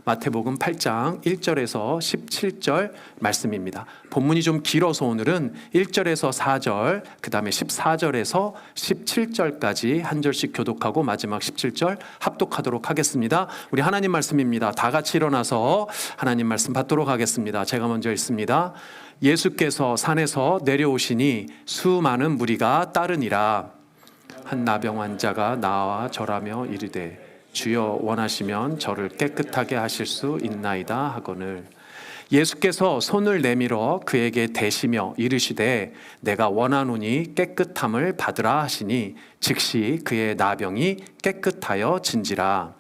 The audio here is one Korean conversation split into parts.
마태복음 8장 1절에서 17절 말씀입니다. 본문이 좀 길어서 오늘은 1절에서 4절, 그 다음에 14절에서 17절까지 한 절씩 교독하고 마지막 17절 합독하도록 하겠습니다. 우리 하나님 말씀입니다. 다 같이 일어나서 하나님 말씀 받도록 하겠습니다. 제가 먼저 읽습니다. 예수께서 산에서 내려오시니 수많은 무리가 따르니라. 한 나병 환자가 나와 절하며 이르되 주여 원하시면 저를 깨끗하게 하실 수 있나이다 하거늘 예수께서 손을 내밀어 그에게 대시며 이르시되 내가 원하노니 깨끗함을 받으라 하시니 즉시 그의 나병이 깨끗하여 진지라.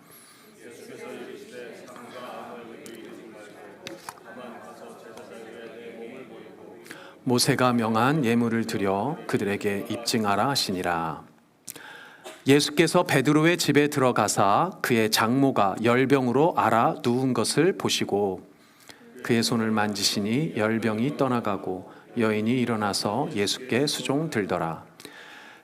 모세가 명한 예물을 드려 그들에게 입증하라 하시니라. 예수께서 베드로의 집에 들어가사 그의 장모가 열병으로 앓아 누운 것을 보시고 그의 손을 만지시니 열병이 떠나가고 여인이 일어나서 예수께 수종 들더라.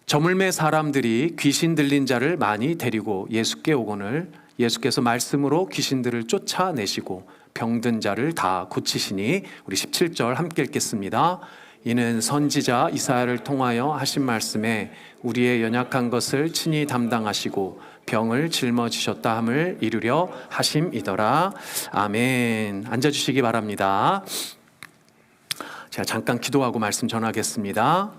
저물매 사람들이 귀신 들린 자를 많이 데리고 예수께 오거늘 예수께서 말씀으로 귀신들을 쫓아내시고 병든 자를 다 고치시니 우리 17절 함께 읽겠습니다. 이는 선지자 이사야를 통하여 하신 말씀에 우리의 연약한 것을 친히 담당하시고 병을 짊어지셨다 함을 이루려 하심이더라. 아멘. 앉아주시기 바랍니다. 제가 잠깐 기도하고 말씀 전하겠습니다.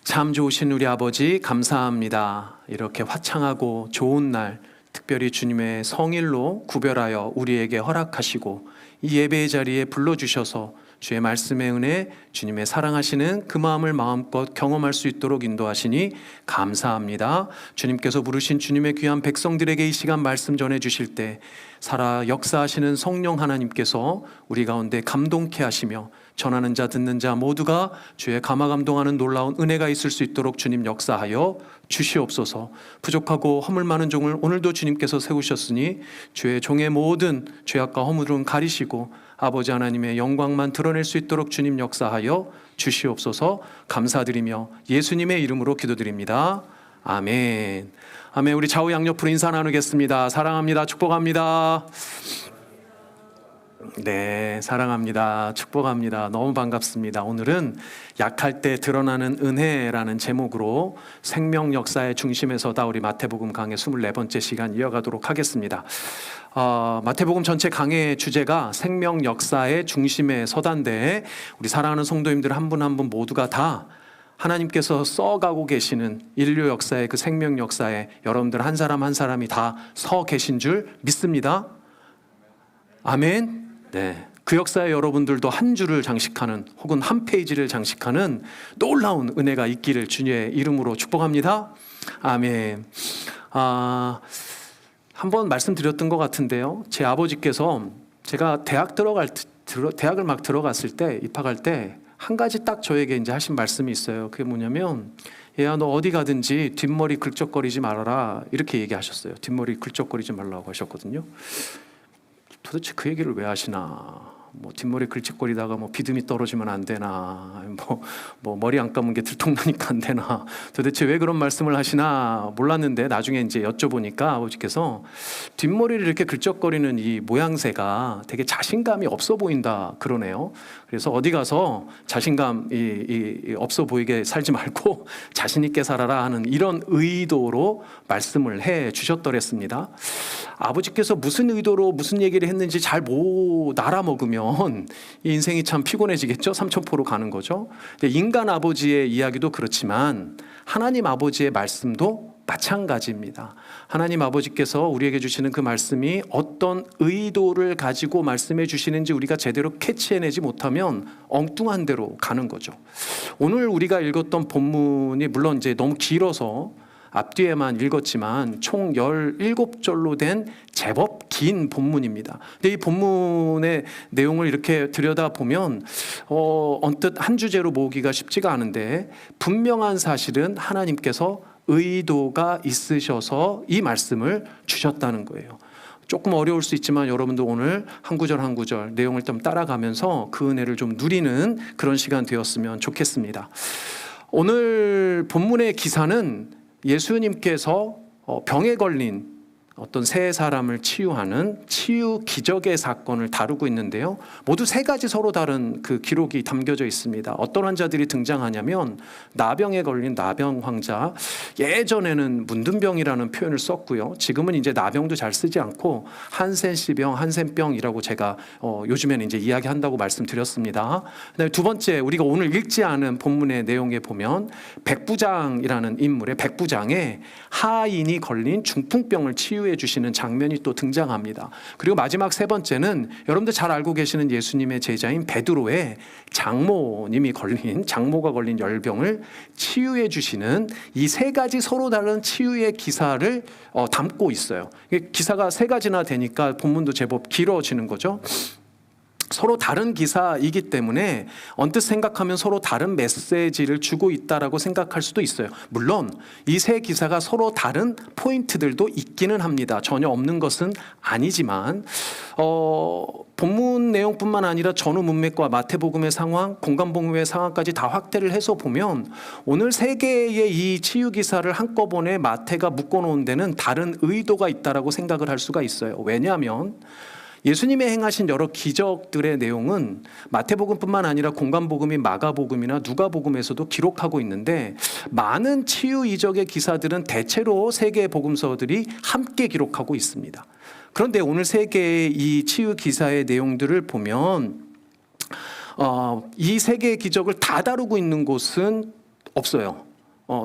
참 좋으신 우리 아버지 감사합니다. 이렇게 화창하고 좋은 날 특별히 주님의 성일로 구별하여 우리에게 허락하시고 이 예배의 자리에 불러주셔서 주의 말씀의 은혜, 주님의 사랑하시는 그 마음을 마음껏 경험할 수 있도록 인도하시니 감사합니다. 주님께서 부르신 주님의 귀한 백성들에게 이 시간 말씀 전해주실 때 살아 역사하시는 성령 하나님께서 우리 가운데 감동케 하시며 전하는 자 듣는 자 모두가 주의 감화 감동하는 놀라운 은혜가 있을 수 있도록 주님 역사하여 주시옵소서. 부족하고 허물 많은 종을 오늘도 주님께서 세우셨으니 주의 종의 모든 죄악과 허물은 가리시고 아버지 하나님의 영광만 드러낼 수 있도록 주님 역사하여 주시옵소서. 감사드리며 예수님의 이름으로 기도드립니다. 아멘. 아멘. 우리 좌우 양옆으로 인사 나누겠습니다. 사랑합니다. 축복합니다. 네, 사랑합니다. 축복합니다. 너무 반갑습니다. 오늘은 약할 때 드러나는 은혜라는 제목으로 생명 역사의 중심에서다 우리 마태복음 강의 24번째 시간 이어가도록 하겠습니다. 마태복음 전체 강의 주제가 생명 역사의 중심에 서단데 우리 사랑하는 성도님들 한 분 한 분 모두가 다 하나님께서 써가고 계시는 인류 역사의 그 생명 역사에 여러분들 한 사람 한 사람이 다 서 계신 줄 믿습니다. 아멘. 네, 그 역사에 여러분들도 한 줄을 장식하는 혹은 한 페이지를 장식하는 놀라운 은혜가 있기를 주님의 이름으로 축복합니다. 아멘. 한번 말씀드렸던 것 같은데요. 제 아버지께서 제가 대학을 막 들어갔을 때 입학할 때 한 가지 딱 저에게 이제 하신 말씀이 있어요. 그게 뭐냐면 얘야 너 어디 가든지 뒷머리 긁적거리지 말아라 이렇게 얘기하셨어요. 뒷머리 긁적거리지 말라고 하셨거든요. 도대체 그 얘기를 왜 하시나? 뭐 뒷머리 긁적거리다가 뭐 비듬이 떨어지면 안 되나? 뭐 머리 안 감은 게 들통나니까 안 되나? 도대체 왜 그런 말씀을 하시나 몰랐는데 나중에 이제 여쭤보니까 아버지께서 뒷머리를 이렇게 긁적거리는 이 모양새가 되게 자신감이 없어 보인다 그러네요. 그래서 어디 가서 자신감이 없어 보이게 살지 말고 자신 있게 살아라 하는 이런 의도로 말씀을 해 주셨더랬습니다. 아버지께서 무슨 의도로 무슨 얘기를 했는지 잘 못 알아먹으면 이 인생이 참 피곤해지겠죠. 삼천포로 가는 거죠. 인간 아버지의 이야기도 그렇지만 하나님 아버지의 말씀도 마찬가지입니다. 하나님 아버지께서 우리에게 주시는 그 말씀이 어떤 의도를 가지고 말씀해 주시는지 우리가 제대로 캐치해내지 못하면 엉뚱한 대로 가는 거죠. 오늘 우리가 읽었던 본문이 물론 이제 너무 길어서 앞뒤에만 읽었지만 총 17절로 된 제법 긴 본문입니다. 근데 이 본문의 내용을 이렇게 들여다보면 언뜻 한 주제로 모으기가 쉽지가 않은데 분명한 사실은 하나님께서 의도가 있으셔서 이 말씀을 주셨다는 거예요. 조금 어려울 수 있지만 여러분도 오늘 한 구절 한 구절 내용을 좀 따라가면서 그 은혜를 좀 누리는 그런 시간 되었으면 좋겠습니다. 오늘 본문의 기사는 예수님께서 병에 걸린 어떤 세 사람을 치유하는 치유 기적의 사건을 다루고 있는데요. 모두 세 가지 서로 다른 그 기록이 담겨져 있습니다. 어떤 환자들이 등장하냐면 나병에 걸린 나병 환자, 예전에는 문둥병이라는 표현을 썼고요. 지금은 이제 나병도 잘 쓰지 않고 한센시병, 한센병이라고 제가 요즘에는 이제 이야기한다고 말씀드렸습니다. 그다음에 두 번째, 우리가 오늘 읽지 않은 본문의 내용에 보면 백부장이라는 인물의 백부장에 하인이 걸린 중풍병을 치유해 주시는 장면이 또 등장합니다. 그리고 마지막 세 번째는 여러분들 잘 알고 계시는 예수님의 제자인 베드로의 장모가 걸린 열병을 치유해 주시는 이 세 가지 서로 다른 치유의 기사를 담고 있어요. 기사가 세 가지나 되니까 본문도 제법 길어지는 거죠. 서로 다른 기사이기 때문에 언뜻 생각하면 서로 다른 메시지를 주고 있다라고 생각할 수도 있어요. 물론 이 세 기사가 서로 다른 포인트들도 있기는 합니다. 전혀 없는 것은 아니지만 본문 내용뿐만 아니라 전후 문맥과 마태복음의 상황, 공간복음의 상황까지 다 확대를 해서 보면 오늘 세 개의 이 치유 기사를 한꺼번에 마태가 묶어놓은 데는 다른 의도가 있다라고 생각을 할 수가 있어요. 왜냐하면 예수님의 행하신 여러 기적들의 내용은 마태복음뿐만 아니라 공간복음인 마가복음이나 누가복음에서도 기록하고 있는데, 많은 치유 이적의 기사들은 대체로 세 개의 복음서들이 함께 기록하고 있습니다. 그런데 오늘 세 개의 이 치유 기사의 내용들을 보면 이 세 개의 기적을 다 다루고 있는 곳은 없어요.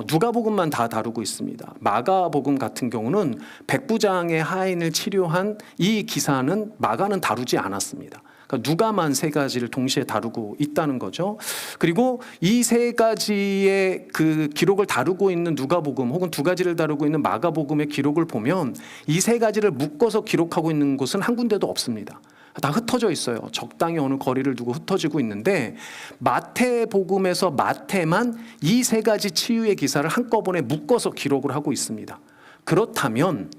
누가복음만 다 다루고 있습니다. 마가복음 같은 경우는 백부장의 하인을 치료한 이 기사는 마가는 다루지 않았습니다. 그러니까 누가만 세 가지를 동시에 다루고 있다는 거죠. 그리고 이 세 가지의 그 기록을 다루고 있는 누가복음 혹은 두 가지를 다루고 있는 마가복음의 기록을 보면 이 세 가지를 묶어서 기록하고 있는 곳은 한 군데도 없습니다. 다 흩어져 있어요. 적당히 어느 거리를 두고 흩어지고 있는데, 마태복음에서 마태만 이 세 가지 치유의 기사를 한꺼번에 묶어서 기록을 하고 있습니다. 그렇다면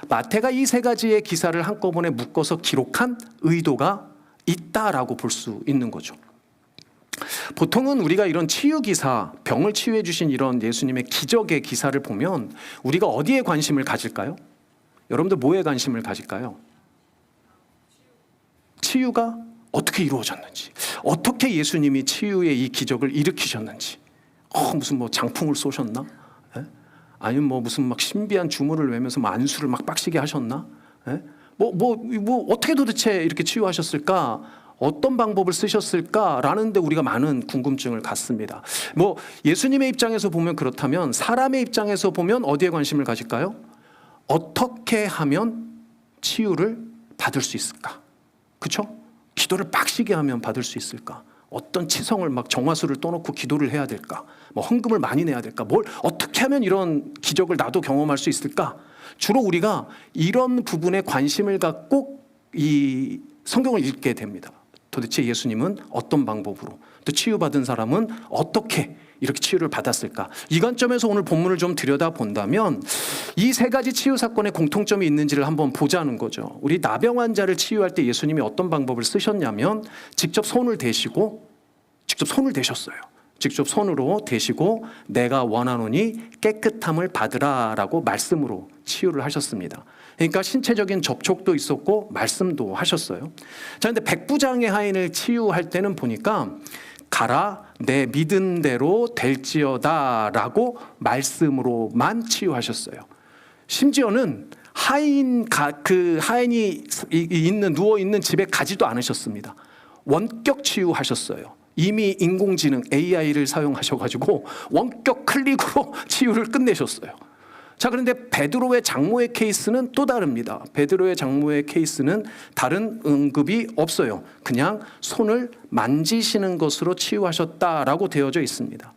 마태가 이 세 가지의 기사를 한꺼번에 묶어서 기록한 의도가 있다라고 볼 수 있는 거죠. 보통은 우리가 이런 치유 기사, 병을 치유해 주신 이런 예수님의 기적의 기사를 보면 우리가 어디에 관심을 가질까요? 여러분들 뭐에 관심을 가질까요? 치유가 어떻게 이루어졌는지, 어떻게 예수님이 치유의 이 기적을 일으키셨는지, 무슨 뭐 장풍을 쏘셨나? 예? 아니면 뭐 무슨 막 신비한 주문을 외면서 안수를 막 빡시게 하셨나? 예? 어떻게 도대체 이렇게 치유하셨을까? 어떤 방법을 쓰셨을까라는 데 우리가 많은 궁금증을 갖습니다. 뭐 예수님의 입장에서 보면 그렇다면, 사람의 입장에서 보면 어디에 관심을 가질까요? 어떻게 하면 치유를 받을 수 있을까? 그렇죠? 기도를 빡시게 하면 받을 수 있을까? 어떤 치성을 막 정화수를 떠놓고 기도를 해야 될까? 뭐 헌금을 많이 내야 될까? 뭘 어떻게 하면 이런 기적을 나도 경험할 수 있을까? 주로 우리가 이런 부분에 관심을 갖고 이 성경을 읽게 됩니다. 도대체 예수님은 어떤 방법으로, 또 치유받은 사람은 어떻게 이렇게 치유를 받았을까? 이 관점에서 오늘 본문을 좀 들여다본다면 이 세 가지 치유 사건에 공통점이 있는지를 한번 보자는 거죠. 우리 나병 환자를 치유할 때 예수님이 어떤 방법을 쓰셨냐면 직접 손을 대셨어요. 직접 손으로 대시고 내가 원하노니 깨끗함을 받으라라고 말씀으로 치유를 하셨습니다. 그러니까 신체적인 접촉도 있었고 말씀도 하셨어요. 자, 근데 백부장의 하인을 치유할 때는 보니까 가라 내 믿음대로 될지어다라고 말씀으로만 치유하셨어요. 심지어는 그 하인이 누워 있는 집에 가지도 않으셨습니다. 원격 치유하셨어요. 이미 인공지능 AI를 사용하셔가지고 원격 클릭으로 치유를 끝내셨어요. 자, 그런데 베드로의 장모의 케이스는 또 다릅니다. 베드로의 장모의 케이스는 다른 언급이 없어요. 그냥 손을 만지시는 것으로 치유하셨다라고 되어져 있습니다.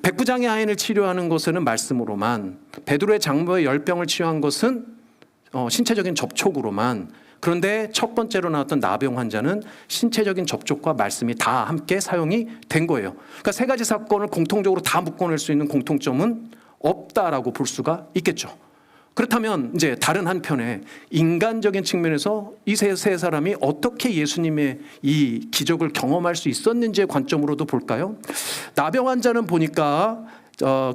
백부장의 하인을 치료하는 것에는 말씀으로만, 베드로의 장모의 열병을 치유한 것은 신체적인 접촉으로만. 그런데 첫 번째로 나왔던 나병 환자는 신체적인 접촉과 말씀이 다 함께 사용이 된 거예요. 그러니까 세 가지 사건을 공통적으로 다 묶어낼 수 있는 공통점은 없다라고 볼 수가 있겠죠. 그렇다면 이제 다른 한편에 인간적인 측면에서 이 세 사람이 어떻게 예수님의 이 기적을 경험할 수 있었는지의 관점으로도 볼까요? 나병 환자는 보니까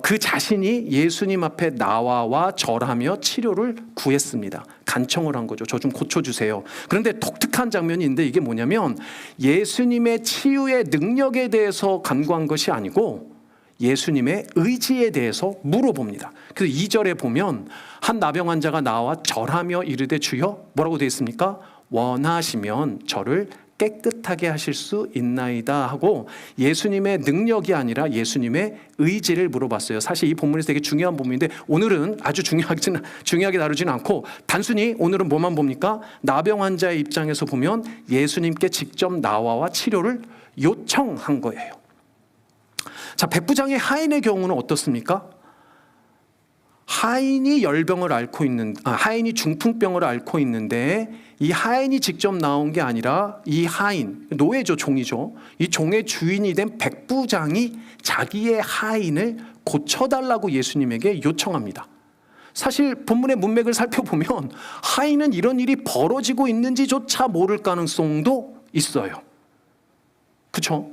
그 자신이 예수님 앞에 나와 절하며 치료를 구했습니다. 간청을 한 거죠. 저 좀 고쳐주세요. 그런데 독특한 장면이 있는데 이게 뭐냐면 예수님의 치유의 능력에 대해서 간구한 것이 아니고 예수님의 의지에 대해서 물어봅니다. 그래서 2절에 보면 한 나병 환자가 나와 절하며 이르되 주여 뭐라고 되어 있습니까? 원하시면 저를 깨끗하게 하실 수 있나이다 하고 예수님의 능력이 아니라 예수님의 의지를 물어봤어요. 사실 이 본문에서 되게 중요한 본문인데 오늘은 아주 중요하게 다루지는 않고 단순히 오늘은 뭐만 봅니까? 나병 환자의 입장에서 보면 예수님께 직접 나와 치료를 요청한 거예요. 자, 백부장의 하인의 경우는 어떻습니까? 하인이 열병을 앓고 하인이 중풍병을 앓고 있는데 이 하인이 직접 나온 게 아니라 이 하인, 노예죠, 종이죠. 이 종의 주인이 된 백부장이 자기의 하인을 고쳐달라고 예수님에게 요청합니다. 사실 본문의 문맥을 살펴보면 하인은 이런 일이 벌어지고 있는지조차 모를 가능성도 있어요. 그렇죠?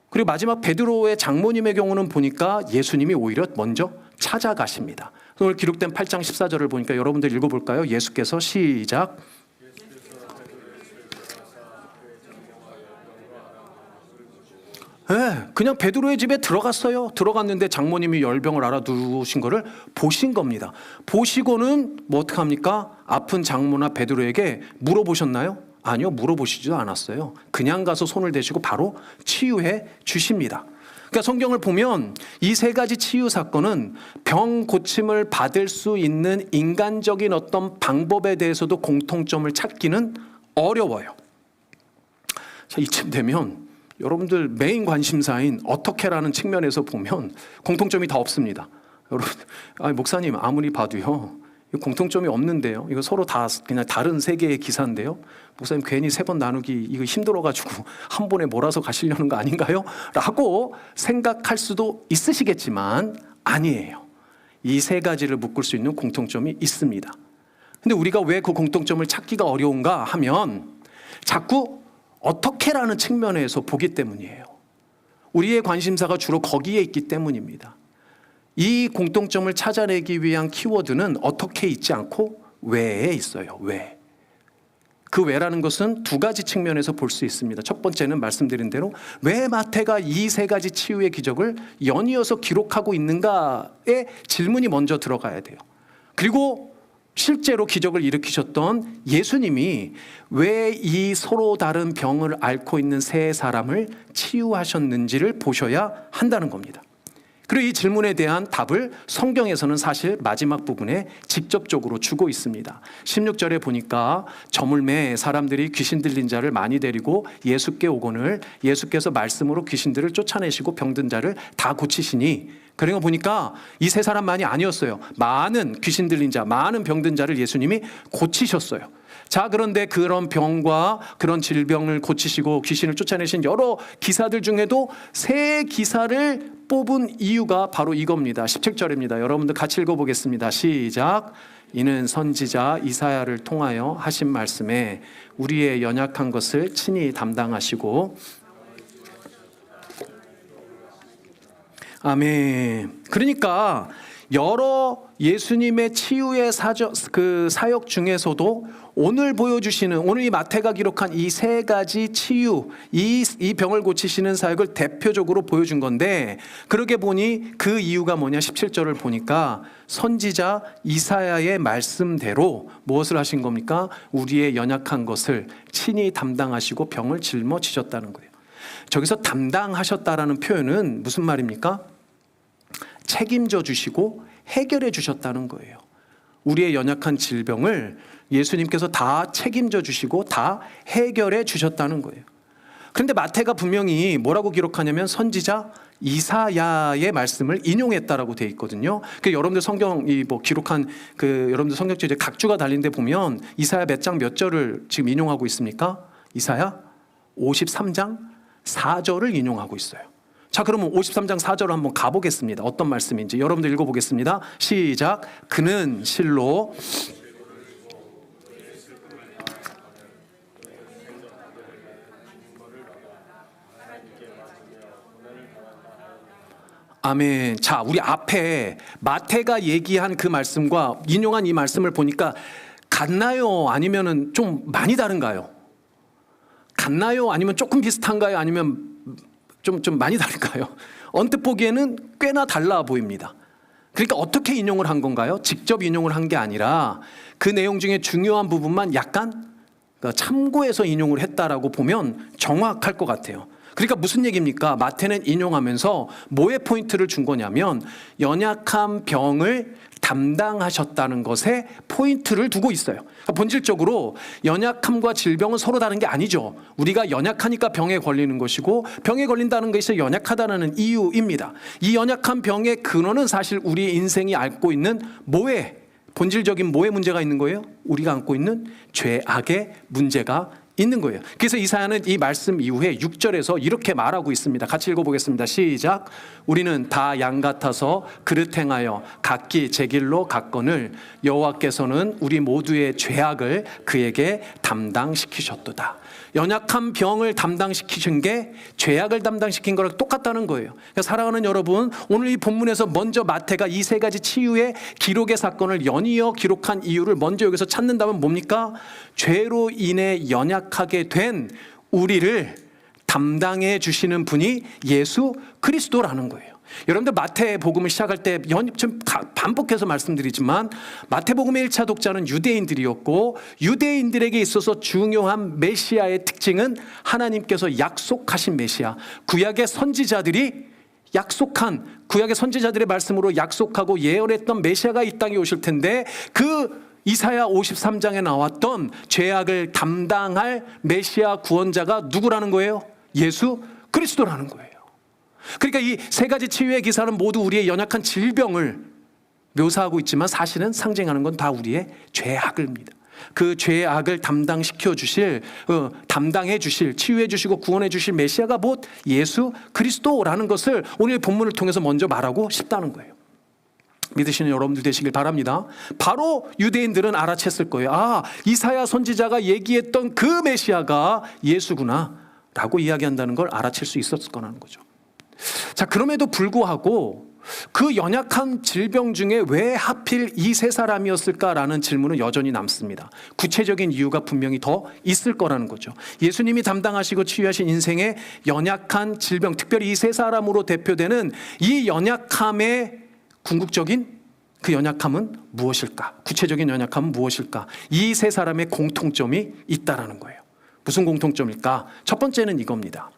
그리고 마지막 베드로의 장모님의 경우는 보니까 예수님이 오히려 먼저 찾아가십니다. 오늘 기록된 8장 14절을 보니까 여러분들 읽어볼까요? 예수께서 시작. 네, 그냥 베드로의 집에 들어갔어요. 들어갔는데 장모님이 열병을 알아두신 거를 보신 겁니다. 보시고는 뭐 어떡합니까? 아픈 장모나 베드로에게 물어보셨나요? 아니요, 물어보시지도 않았어요. 그냥 가서 손을 대시고 바로 치유해 주십니다. 그러니까 성경을 보면 이 세 가지 치유 사건은 병 고침을 받을 수 있는 인간적인 어떤 방법에 대해서도 공통점을 찾기는 어려워요. 자, 이쯤 되면 여러분들 메인 관심사인 어떻게라는 측면에서 보면 공통점이 다 없습니다. 여러분, 목사님 아무리 봐도요, 공통점이 없는데요. 이거 서로 다 그냥 다른 세계의 기사인데요. 목사님 괜히 3번 나누기 이거 힘들어가지고 한 번에 몰아서 가시려는 거 아닌가요? 라고 생각할 수도 있으시겠지만 아니에요. 이 세 가지를 묶을 수 있는 공통점이 있습니다. 근데 우리가 왜 그 공통점을 찾기가 어려운가 하면 자꾸 어떻게라는 측면에서 보기 때문이에요. 우리의 관심사가 주로 거기에 있기 때문입니다. 이 공통점을 찾아내기 위한 키워드는 어떻게 있지 않고 왜에 있어요. 왜. 그 왜라는 것은 2가지 측면에서 볼 수 있습니다. 첫 번째는 말씀드린 대로 왜 마태가 이 3가지 치유의 기적을 연이어서 기록하고 있는가의 질문이 먼저 들어가야 돼요. 그리고 실제로 기적을 일으키셨던 예수님이 왜 이 서로 다른 병을 앓고 있는 3사람을 치유하셨는지를 보셔야 한다는 겁니다. 그리고 이 질문에 대한 답을 성경에서는 사실 마지막 부분에 직접적으로 주고 있습니다. 16절에 보니까 저물매 사람들이 귀신 들린 자를 많이 데리고 예수께 오거늘 예수께서 말씀으로 귀신들을 쫓아내시고 병든 자를 다 고치시니, 그런 거 보니까 이 3사람만이 아니었어요. 많은 귀신 들린 자, 많은 병든 자를 예수님이 고치셨어요. 자, 그런데 그런 병과 그런 질병을 고치시고 귀신을 쫓아내신 여러 기사들 중에도 3 기사를 뽑은 이유가 바로 이겁니다. 17절입니다. 여러분들 같이 읽어보겠습니다. 시작. 이는 선지자 이사야를 통하여 하신 말씀에 우리의 연약한 것을 친히 담당하시고. 아멘. 그러니까 여러 예수님의 치유의 사역 중에서도 오늘 보여주시는, 오늘 이 마태가 기록한 이 3가지 치유, 이 병을 고치시는 사역을 대표적으로 보여준 건데, 그러게 보니 그 이유가 뭐냐? 17절을 보니까 선지자 이사야의 말씀대로 무엇을 하신 겁니까? 우리의 연약한 것을 친히 담당하시고 병을 짊어지셨다는 거예요. 저기서 담당하셨다라는 표현은 무슨 말입니까? 책임져 주시고 해결해 주셨다는 거예요. 우리의 연약한 질병을 예수님께서 다 책임져 주시고 다 해결해 주셨다는 거예요. 그런데 마태가 분명히 뭐라고 기록하냐면 선지자 이사야의 말씀을 인용했다라고 되어 있거든요. 여러분들 성경 기록한 여러분들 성경책 이제 각주가 달린 데 보면 이사야 몇 장 몇 절을 지금 인용하고 있습니까? 이사야 53장 4절을 인용하고 있어요. 자, 그러면 53장 4절을 한번 가보겠습니다. 어떤 말씀인지 여러분들 읽어보겠습니다. 시작. 그는 실로 아멘. 자, 우리 앞에 마태가 얘기한 그 말씀과 인용한 이 말씀을 보니까 같나요? 아니면은 좀 많이 다른가요? 같나요? 아니면 조금 비슷한가요? 아니면 좀 많이 다른가요? 언뜻 보기에는 꽤나 달라 보입니다. 그러니까 어떻게 인용을 한 건가요? 직접 인용을 한 게 아니라 그 내용 중에 중요한 부분만 약간 참고해서 인용을 했다라고 보면 정확할 것 같아요. 그러니까 무슨 얘기입니까? 마태는 인용하면서 뭐에 포인트를 준 거냐면 연약한 병을 담당하셨다는 것에 포인트를 두고 있어요. 본질적으로 연약함과 질병은 서로 다른 게 아니죠. 우리가 연약하니까 병에 걸리는 것이고 병에 걸린다는 것이 연약하다는 이유입니다. 이 연약한 병의 근원은 사실 우리 인생이 앓고 있는 본질적인 뭐에 문제가 있는 거예요? 우리가 안고 있는 죄악의 문제가 있는 거예요. 그래서 이사야는 이 말씀 이후에 6절에서 이렇게 말하고 있습니다. 같이 읽어보겠습니다. 시작. 우리는 다 양 같아서 그릇 행하여 각기 제 길로 갔거늘 여호와께서는 우리 모두의 죄악을 그에게 담당시키셨도다. 연약한 병을 담당시키신 게 죄악을 담당시킨 거랑 똑같다는 거예요. 그러니까 사랑하는 여러분, 오늘 이 본문에서 먼저 마태가 이 세 가지 치유의 기록의 사건을 연이어 기록한 이유를 먼저 여기서 찾는다면 뭡니까? 죄로 인해 연약하게 된 우리를 담당해 주시는 분이 예수 그리스도라는 거예요. 여러분들 마태복음을 시작할 때 좀 반복해서 말씀드리지만 마태복음의 1차 독자는 유대인들이었고 유대인들에게 있어서 중요한 메시아의 특징은 하나님께서 약속하신 메시아, 구약의 선지자들의 말씀으로 약속하고 예언했던 메시아가 이 땅에 오실 텐데 그 이사야 53장에 나왔던 죄악을 담당할 메시아 구원자가 누구라는 거예요? 예수 그리스도라는 거예요. 그러니까 이 세 가지 치유의 기사는 모두 우리의 연약한 질병을 묘사하고 있지만 사실은 상징하는 건 다 우리의 죄악입니다. 그 죄악을 담당해 주실, 치유해 주시고 구원해 주실 메시아가 곧 예수 그리스도라는 것을 오늘 본문을 통해서 먼저 말하고 싶다는 거예요. 믿으시는 여러분들 되시길 바랍니다. 바로 유대인들은 알아챘을 거예요. 아, 이사야 선지자가 얘기했던 그 메시아가 예수구나 라고 이야기한다는 걸 알아챌 수 있었을 거라는 거죠. 자, 그럼에도 불구하고 그 연약한 질병 중에 왜 하필 이 세 사람이었을까라는 질문은 여전히 남습니다. 구체적인 이유가 분명히 더 있을 거라는 거죠. 예수님이 담당하시고 치유하신 인생의 연약한 질병, 특별히 이 세 사람으로 대표되는 이 연약함의 궁극적인 그 연약함은 무엇일까? 구체적인 연약함은 무엇일까? 이 세 사람의 공통점이 있다라는 거예요. 무슨 공통점일까? 첫 번째는 이겁니다.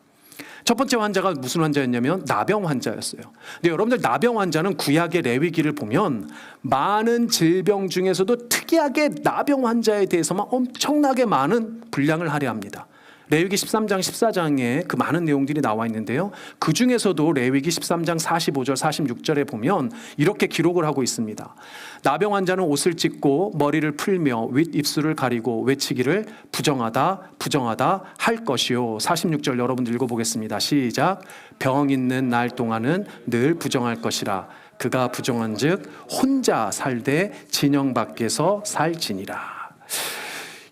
첫 번째 환자가 무슨 환자였냐면 나병 환자였어요. 근데 여러분들 나병 환자는 구약의 레위기를 보면 많은 질병 중에서도 특이하게 나병 환자에 대해서만 엄청나게 많은 분량을 할애합니다. 레위기 13장 14장에 그 많은 내용들이 나와 있는데요. 그 중에서도 레위기 13장 45절 46절에 보면 이렇게 기록을 하고 있습니다. 나병 환자는 옷을 찢고 머리를 풀며 윗입술을 가리고 외치기를 부정하다 부정하다 할 것이요. 46절 여러분들 읽어보겠습니다. 시작. 병 있는 날 동안은 늘 부정할 것이라. 그가 부정한 즉 혼자 살되 진영 밖에서 살지니라.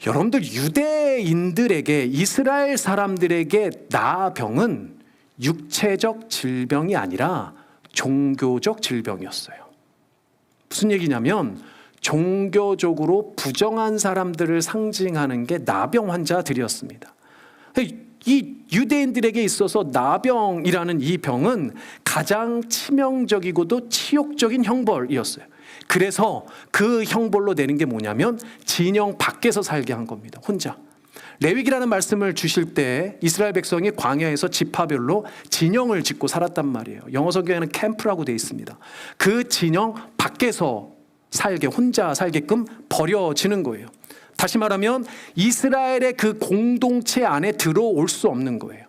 여러분들 유대인들에게 이스라엘 사람들에게 나병은 육체적 질병이 아니라 종교적 질병이었어요. 무슨 얘기냐면 종교적으로 부정한 사람들을 상징하는 게 나병 환자들이었습니다. 이 유대인들에게 있어서 나병이라는 이 병은 가장 치명적이고도 치욕적인 형벌이었어요. 그래서 그 형벌로 내는 게 뭐냐면 진영 밖에서 살게 한 겁니다. 혼자. 레위기라는 말씀을 주실 때 이스라엘 백성이 광야에서 지파별로 진영을 짓고 살았단 말이에요. 영어 성경에는 캠프라고 되어 있습니다. 그 진영 밖에서 살게, 혼자 살게끔 버려지는 거예요. 다시 말하면 이스라엘의 그 공동체 안에 들어올 수 없는 거예요.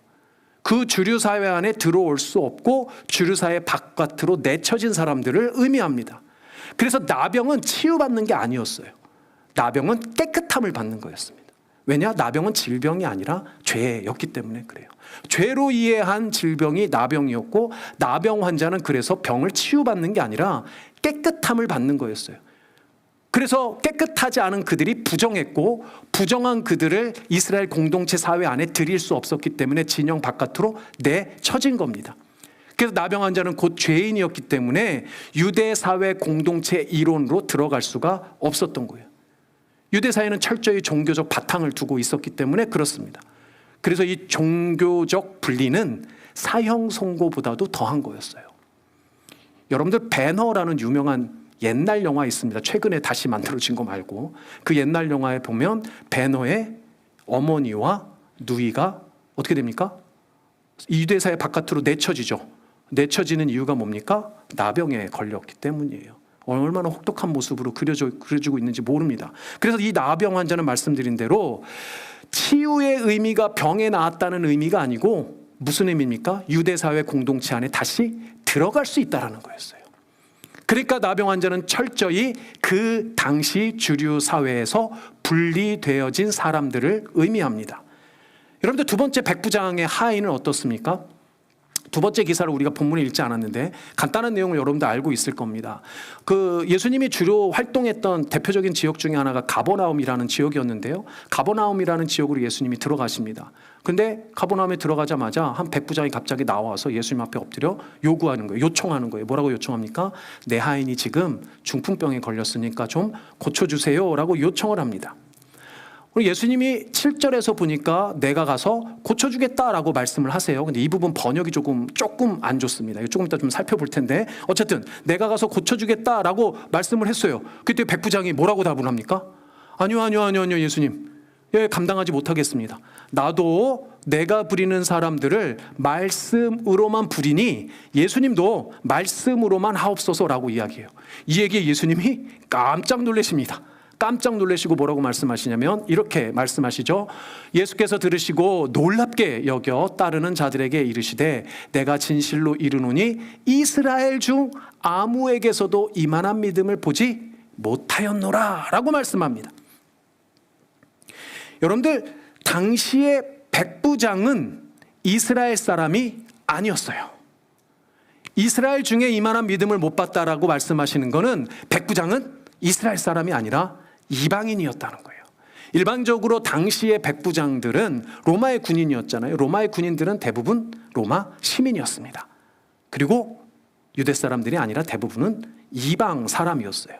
그 주류 사회 안에 들어올 수 없고 주류 사회 바깥으로 내쳐진 사람들을 의미합니다. 그래서 나병은 치유받는 게 아니었어요. 나병은 깨끗함을 받는 거였습니다. 왜냐? 나병은 질병이 아니라 죄였기 때문에 그래요. 죄로 이해한 질병이 나병이었고 나병 환자는 그래서 병을 치유받는 게 아니라 깨끗함을 받는 거였어요. 그래서 깨끗하지 않은 그들이 부정했고 부정한 그들을 이스라엘 공동체 사회 안에 들일 수 없었기 때문에 진영 바깥으로 내쳐진 겁니다. 그래서 나병 환자는 곧 죄인이었기 때문에 유대 사회 공동체 이론으로 들어갈 수가 없었던 거예요. 유대 사회는 철저히 종교적 바탕을 두고 있었기 때문에 그렇습니다. 그래서 이 종교적 분리는 사형 선고보다도 더한 거였어요. 여러분들 배너라는 유명한 옛날 영화 있습니다. 최근에 다시 만들어진 거 말고. 그 옛날 영화에 보면 배너의 어머니와 누이가 어떻게 됩니까? 유대 사회 바깥으로 내쳐지죠. 내쳐지는 이유가 뭡니까? 나병에 걸렸기 때문이에요. 얼마나 혹독한 모습으로 그려지고 있는지 모릅니다. 그래서 이 나병 환자는 말씀드린 대로 치유의 의미가 병에 나았다는 의미가 아니고 무슨 의미입니까? 유대 사회 공동체 안에 다시 들어갈 수 있다는 거였어요. 그러니까 나병 환자는 철저히 그 당시 주류 사회에서 분리되어진 사람들을 의미합니다. 여러분들 두 번째 백부장의 하인은 어떻습니까? 두 번째 기사를 우리가 본문에 읽지 않았는데 간단한 내용을 여러분들 알고 있을 겁니다. 그 예수님이 주로 활동했던 대표적인 지역 중에 하나가 가버나움이라는 지역이었는데요. 가버나움이라는 지역으로 예수님이 들어가십니다. 근데 가버나움에 들어가자마자 한 백부장이 갑자기 나와서 예수님 앞에 엎드려 요구하는 거예요. 요청하는 거예요. 뭐라고 요청합니까? 내 하인이 지금 중풍병에 걸렸으니까 좀 고쳐주세요 라고 요청을 합니다. 예수님이 7절에서 보니까 내가 가서 고쳐주겠다라고 말씀을 하세요. 근데 이 부분 번역이 조금 안 좋습니다. 조금 이따 좀 살펴볼 텐데 어쨌든 내가 가서 고쳐주겠다라고 말씀을 했어요. 그때 백부장이 뭐라고 답을 합니까? 아니요 예수님. 예, 감당하지 못하겠습니다. 나도 내가 부리는 사람들을 말씀으로만 부리니 예수님도 말씀으로만 하옵소서라고 이야기해요. 이 얘기에 예수님이 깜짝 놀라십니다. 깜짝 놀라시고 뭐라고 말씀하시냐면 이렇게 말씀하시죠. 예수께서 들으시고 놀랍게 여겨 따르는 자들에게 이르시되 내가 진실로 이르노니 이스라엘 중 아무에게서도 이만한 믿음을 보지 못하였노라 라고 말씀합니다. 여러분들 당시의 백부장은 이스라엘 사람이 아니었어요. 이스라엘 중에 이만한 믿음을 못 봤다라고 말씀하시는 것은 백부장은 이스라엘 사람이 아니라 이방인이었다는 거예요. 일반적으로 당시의 백부장들은 로마의 군인이었잖아요. 로마의 군인들은 대부분 로마 시민이었습니다. 그리고 유대 사람들이 아니라 대부분은 이방 사람이었어요.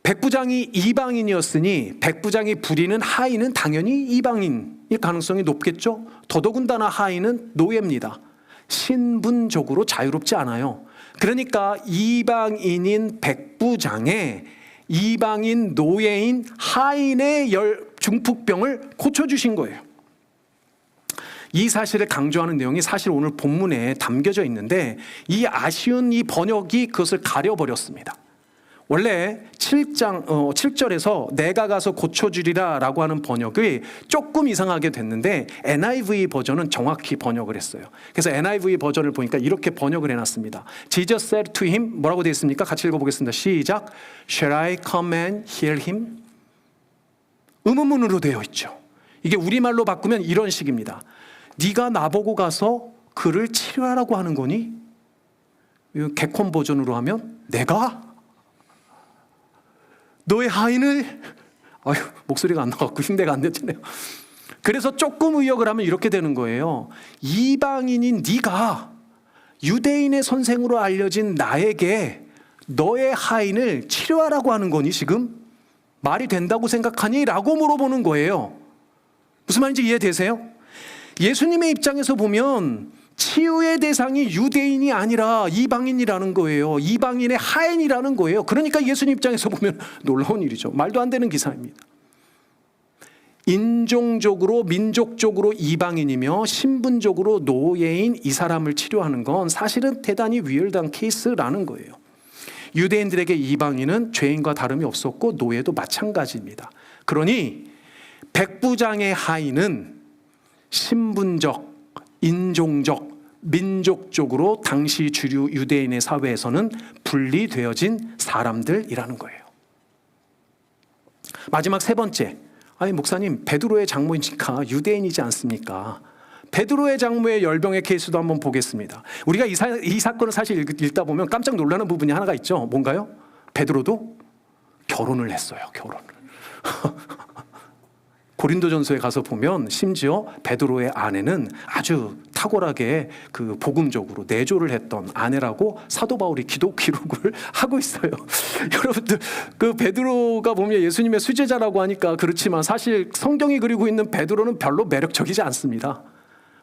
백부장이 이방인이었으니 백부장이 부리는 하인은 당연히 이방인일 가능성이 높겠죠. 더더군다나 하인은 노예입니다. 신분적으로 자유롭지 않아요. 그러니까 이방인인 백부장에 이방인 노예인 하인의 중풍병을 고쳐주신 거예요. 이 사실을 강조하는 내용이 사실 오늘 본문에 담겨져 있는데 이 아쉬운 이 번역이 그것을 가려버렸습니다. 원래 7절에서 내가 가서 고쳐주리라 라고 하는 번역이 조금 이상하게 됐는데 NIV 버전은 정확히 번역을 했어요. 그래서 NIV 버전을 보니까 이렇게 번역을 해놨습니다. Jesus said to him, 뭐라고 되어 있습니까? 같이 읽어보겠습니다. 시작. Shall I come and heal him? 의문문으로 되어 있죠. 이게 우리말로 바꾸면 이런 식입니다. 네가 나보고 가서 그를 치료하라고 하는 거니? 개콘 버전으로 하면 내가? 너의 하인을 목소리가 안 나갖고 흉내가 안 됐잖아요. 그래서 조금 의역을 하면 이렇게 되는 거예요. 이방인인 네가 유대인의 선생으로 알려진 나에게 너의 하인을 치료하라고 하는 거니 지금? 말이 된다고 생각하니? 라고 물어보는 거예요. 무슨 말인지 이해되세요? 예수님의 입장에서 보면 치유의 대상이 유대인이 아니라 이방인이라는 거예요. 이방인의 하인이라는 거예요. 그러니까 예수님 입장에서 보면 놀라운 일이죠. 말도 안 되는 기사입니다. 인종적으로 민족적으로 이방인이며 신분적으로 노예인 이 사람을 치료하는 건 사실은 대단히 위얼드한 케이스라는 거예요. 유대인들에게 이방인은 죄인과 다름이 없었고 노예도 마찬가지입니다. 그러니 백부장의 하인은 신분적, 인종적, 민족적으로 당시 주류 유대인의 사회에서는 분리되어진 사람들이라는 거예요. 마지막 세 번째, 아니 목사님 베드로의 장모이니까 유대인이지 않습니까? 베드로의 장모의 열병의 케이스도 한번 보겠습니다. 우리가 이 사건을 사실 읽다 보면 깜짝 놀라는 부분이 하나가 있죠. 뭔가요? 베드로도 결혼을 했어요. 결혼을. 고린도전서에 가서 보면 심지어 베드로의 아내는 아주 탁월하게 그 복음적으로 내조를 했던 아내라고 사도 바울이 기록을 하고 있어요. 여러분들 그 베드로가 보면 예수님의 수제자라고 하니까 그렇지만 사실 성경이 그리고 있는 베드로는 별로 매력적이지 않습니다.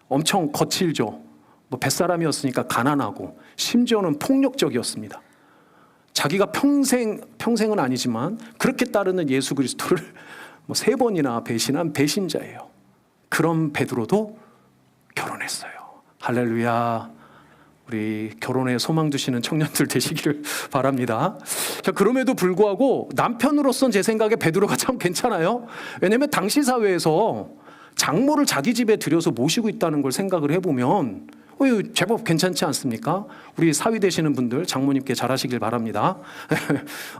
엄청 거칠죠. 뭐 뱃사람이었으니까 가난하고 심지어는 폭력적이었습니다. 자기가 평생은 아니지만 그렇게 따르는 예수 그리스도를 뭐 3번이나 배신한 배신자예요. 그런 베드로도 결혼했어요. 할렐루야. 우리 결혼에 소망 두시는 청년들 되시기를 바랍니다. 자, 그럼에도 불구하고 남편으로서는 제 생각에 베드로가 참 괜찮아요. 왜냐하면 당시 사회에서 장모를 자기 집에 들여서 모시고 있다는 걸 생각을 해보면 제법 괜찮지 않습니까? 우리 사위 되시는 분들 장모님께 잘하시길 바랍니다.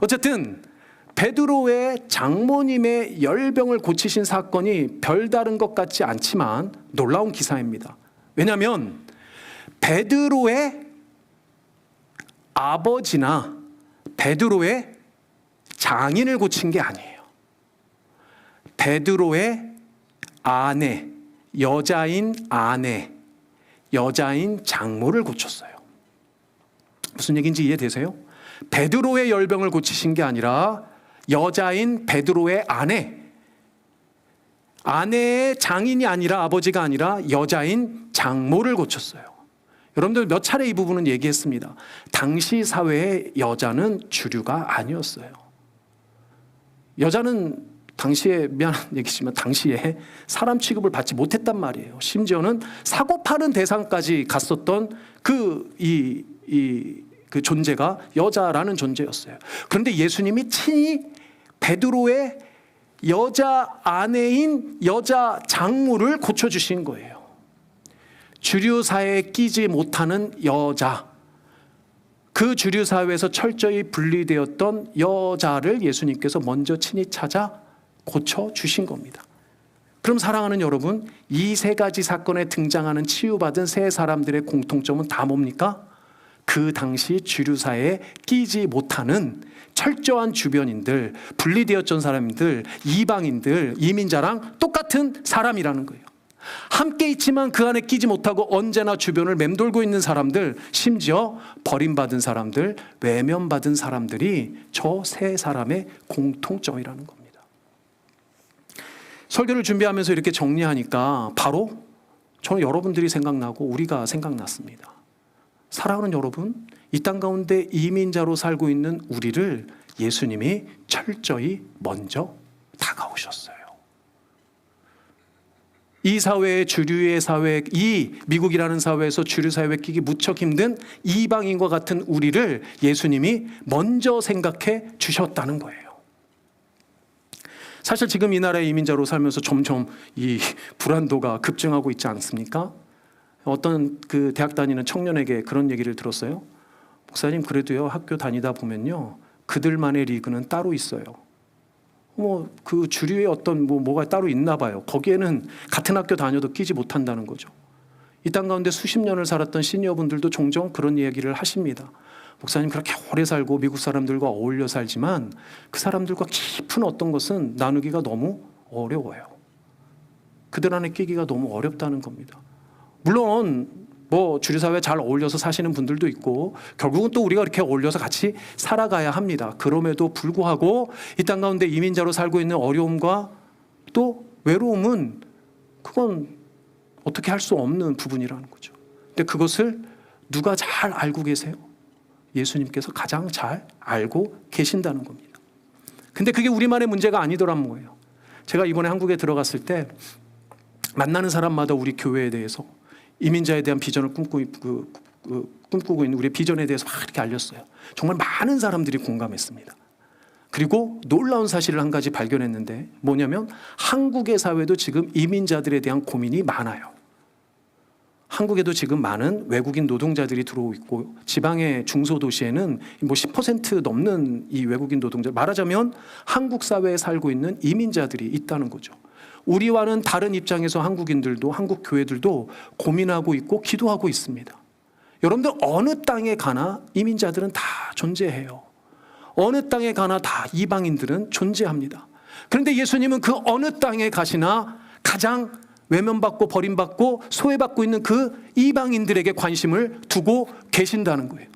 어쨌든 베드로의 장모님의 열병을 고치신 사건이 별다른 것 같지 않지만 놀라운 기사입니다. 왜냐하면 베드로의 아버지나 베드로의 장인을 고친 게 아니에요. 베드로의 아내, 여자인 장모를 고쳤어요. 무슨 얘기인지 이해되세요? 베드로의 열병을 고치신 게 아니라 여자인 베드로의 아내의 장인이 아니라 아버지가 아니라 여자인 장모를 고쳤어요. 여러분들 몇 차례 이 부분은 얘기했습니다. 당시 사회의 여자는 주류가 아니었어요. 여자는 당시에, 미안한 얘기지만 당시에 사람 취급을 받지 못했단 말이에요. 심지어는 사고 파는 대상까지 갔었던 그 존재가 여자라는 존재였어요. 그런데 예수님이 친히 베드로의 여자 아내인 여자 장모를 고쳐주신 거예요. 주류 사회에 끼지 못하는 여자, 그 주류 사회에서 철저히 분리되었던 여자를 예수님께서 먼저 친히 찾아 고쳐주신 겁니다. 그럼 사랑하는 여러분, 이 3가지 사건에 등장하는 치유받은 세 사람들의 공통점은 다 뭡니까? 그 당시 주류사회에 끼지 못하는 철저한 주변인들, 분리되었던 사람들, 이방인들, 이민자랑 똑같은 사람이라는 거예요. 함께 있지만 그 안에 끼지 못하고 언제나 주변을 맴돌고 있는 사람들, 심지어 버림받은 사람들, 외면받은 사람들이 저 세 사람의 공통점이라는 겁니다. 설교를 준비하면서 이렇게 정리하니까 바로 저는 여러분들이 생각나고 우리가 생각났습니다. 사랑하는 여러분, 이 땅 가운데 이민자로 살고 있는 우리를 예수님이 철저히 먼저 다가오셨어요. 이 사회의 주류의 사회, 이 미국이라는 사회에서 주류 사회에 끼기 무척 힘든 이방인과 같은 우리를 예수님이 먼저 생각해 주셨다는 거예요. 사실 지금 이 나라의 이민자로 살면서 점점 이 불안도가 급증하고 있지 않습니까? 어떤 그 대학 다니는 청년에게 그런 얘기를 들었어요. 목사님, 그래도요 학교 다니다 보면요 그들만의 리그는 따로 있어요. 그 주류의 어떤 뭐가 따로 있나 봐요. 거기에는 같은 학교 다녀도 끼지 못한다는 거죠. 이 땅 가운데 수십 년을 살았던 시니어분들도 종종 그런 얘기를 하십니다. 목사님, 그렇게 오래 살고 미국 사람들과 어울려 살지만 그 사람들과 깊은 어떤 것은 나누기가 너무 어려워요. 그들 안에 끼기가 너무 어렵다는 겁니다. 물론 주류사회에 잘 어울려서 사시는 분들도 있고 결국은 또 우리가 이렇게 어울려서 같이 살아가야 합니다. 그럼에도 불구하고 이 땅 가운데 이민자로 살고 있는 어려움과 또 외로움은 그건 어떻게 할 수 없는 부분이라는 거죠. 근데 그것을 누가 잘 알고 계세요? 예수님께서 가장 잘 알고 계신다는 겁니다. 근데 그게 우리만의 문제가 아니더란 거예요. 제가 이번에 한국에 들어갔을 때 만나는 사람마다 우리 교회에 대해서 이민자에 대한 비전을 꿈꾸고 있는 우리의 비전에 대해서 막 이렇게 알렸어요. 정말 많은 사람들이 공감했습니다. 그리고 놀라운 사실을 한 가지 발견했는데 뭐냐면 한국의 사회도 지금 이민자들에 대한 고민이 많아요. 한국에도 지금 많은 외국인 노동자들이 들어오고 있고 지방의 중소도시에는 10% 넘는 이 외국인 노동자, 말하자면 한국 사회에 살고 있는 이민자들이 있다는 거죠. 우리와는 다른 입장에서 한국인들도 한국 교회들도 고민하고 있고 기도하고 있습니다. 여러분들 어느 땅에 가나 이민자들은 다 존재해요. 어느 땅에 가나 다 이방인들은 존재합니다. 그런데 예수님은 그 어느 땅에 가시나 가장 외면받고 버림받고 소외받고 있는 그 이방인들에게 관심을 두고 계신다는 거예요.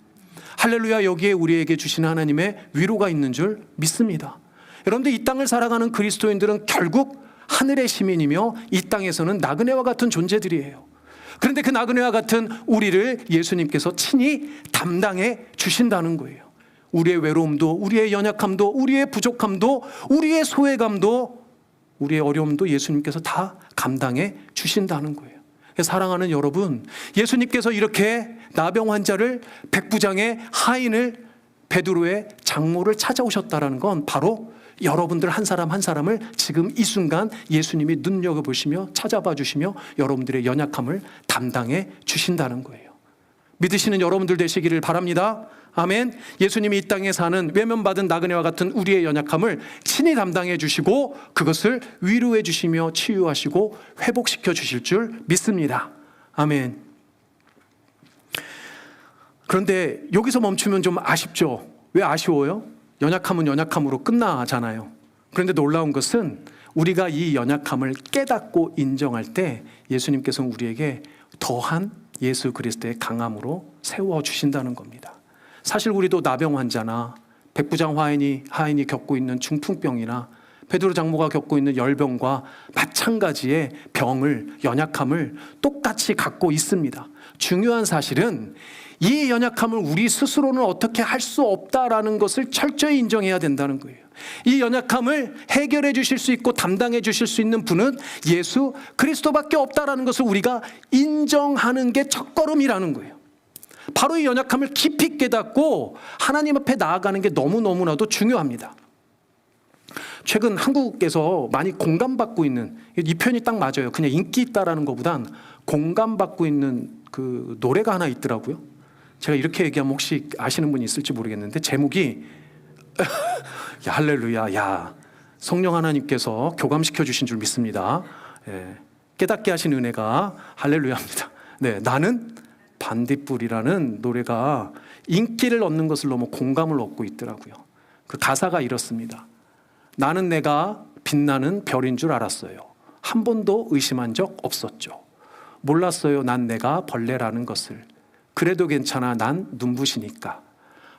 할렐루야, 여기에 우리에게 주시는 하나님의 위로가 있는 줄 믿습니다. 여러분들, 이 땅을 살아가는 그리스도인들은 결국 하늘의 시민이며 이 땅에서는 나그네와 같은 존재들이에요. 그런데 그 나그네와 같은 우리를 예수님께서 친히 담당해 주신다는 거예요. 우리의 외로움도, 우리의 연약함도, 우리의 부족함도, 우리의 소외감도, 우리의 어려움도 예수님께서 다 감당해 주신다는 거예요. 사랑하는 여러분, 예수님께서 이렇게 나병 환자를, 백부장의 하인을, 베드로의 장모를 찾아오셨다는 건 바로 여러분들 한 사람 한 사람을 지금 이 순간 예수님이 눈여겨보시며 찾아봐 주시며 여러분들의 연약함을 담당해 주신다는 거예요. 믿으시는 여러분들 되시기를 바랍니다. 아멘. 예수님이 이 땅에 사는 외면받은 나그네와 같은 우리의 연약함을 친히 담당해 주시고 그것을 위로해 주시며 치유하시고 회복시켜 주실 줄 믿습니다. 아멘. 그런데 여기서 멈추면 좀 아쉽죠. 왜 아쉬워요? 연약함은 연약함으로 끝나잖아요. 그런데 놀라운 것은 우리가 이 연약함을 깨닫고 인정할 때 예수님께서는 우리에게 더한 예수 그리스도의 강함으로 세워주신다는 겁니다. 사실 우리도 나병 환자나 백부장 하인이 겪고 있는 중풍병이나 베드로 장모가 겪고 있는 열병과 마찬가지의 병을, 연약함을 똑같이 갖고 있습니다. 중요한 사실은 이 연약함을 우리 스스로는 어떻게 할 수 없다라는 것을 철저히 인정해야 된다는 거예요. 이 연약함을 해결해 주실 수 있고 담당해 주실 수 있는 분은 예수 그리스도밖에 없다라는 것을 우리가 인정하는 게 첫걸음이라는 거예요. 바로 이 연약함을 깊이 깨닫고 하나님 앞에 나아가는 게 너무너무나도 중요합니다. 최근 한국에서 많이 공감받고 있는, 이 표현이 딱 맞아요. 그냥 인기 있다라는 것보단 공감받고 있는 그 노래가 하나 있더라고요. 제가 이렇게 얘기하면 혹시 아시는 분이 있을지 모르겠는데 제목이 야, 할렐루야, 야, 성령 하나님께서 교감시켜 주신 줄 믿습니다. 깨닫게 하신 은혜가 할렐루야입니다. 네, 나는 반딧불이라는 노래가 인기를 얻는 것을 너무 공감을 얻고 있더라고요. 그 가사가 이렇습니다. 나는 내가 빛나는 별인 줄 알았어요. 한 번도 의심한 적 없었죠. 몰랐어요, 난 내가 벌레라는 것을. 그래도 괜찮아, 난 눈부시니까.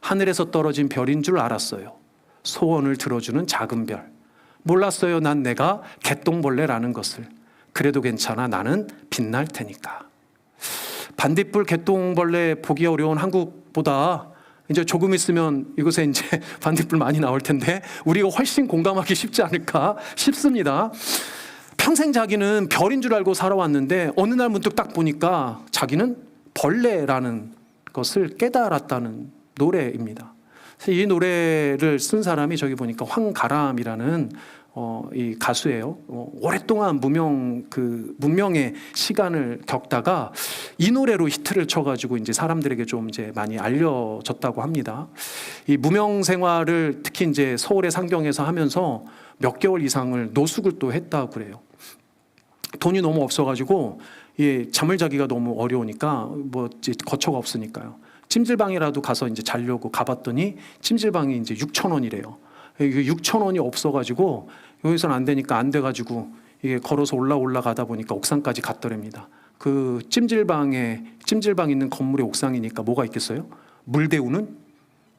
하늘에서 떨어진 별인 줄 알았어요. 소원을 들어주는 작은 별. 몰랐어요, 난 내가 개똥벌레라는 것을. 그래도 괜찮아, 나는 빛날 테니까. 반딧불, 개똥벌레 보기 어려운 한국보다 이제 조금 있으면 이곳에 이제 반딧불 많이 나올 텐데 우리가 훨씬 공감하기 쉽지 않을까 싶습니다. 평생 자기는 별인 줄 알고 살아왔는데 어느 날 문득 딱 보니까 자기는 벌레라는 것을 깨달았다는 노래입니다. 이 노래를 쓴 사람이 저기 보니까 황가람이라는 이 가수예요. 오랫동안 문명의 시간을 겪다가 이 노래로 히트를 쳐가지고 이제 사람들에게 좀 이제 많이 알려졌다고 합니다. 이 무명 생활을 특히 이제 서울의 상경에서 하면서 몇 개월 이상을 노숙을 또 했다고 그래요. 돈이 너무 없어가지고 잠을 자기가 너무 어려우니까 뭐 이제 거처가 없으니까요. 찜질방이라도 가서 이제 자려고 가봤더니 찜질방이 이제 6,000원이래요. 6,000원이 없어가지고 여기서는 안 되니까 안 돼가지고 이게 걸어서 올라가다 보니까 옥상까지 갔더랍니다. 그 찜질방 있는 건물의 옥상이니까 뭐가 있겠어요? 물 데우는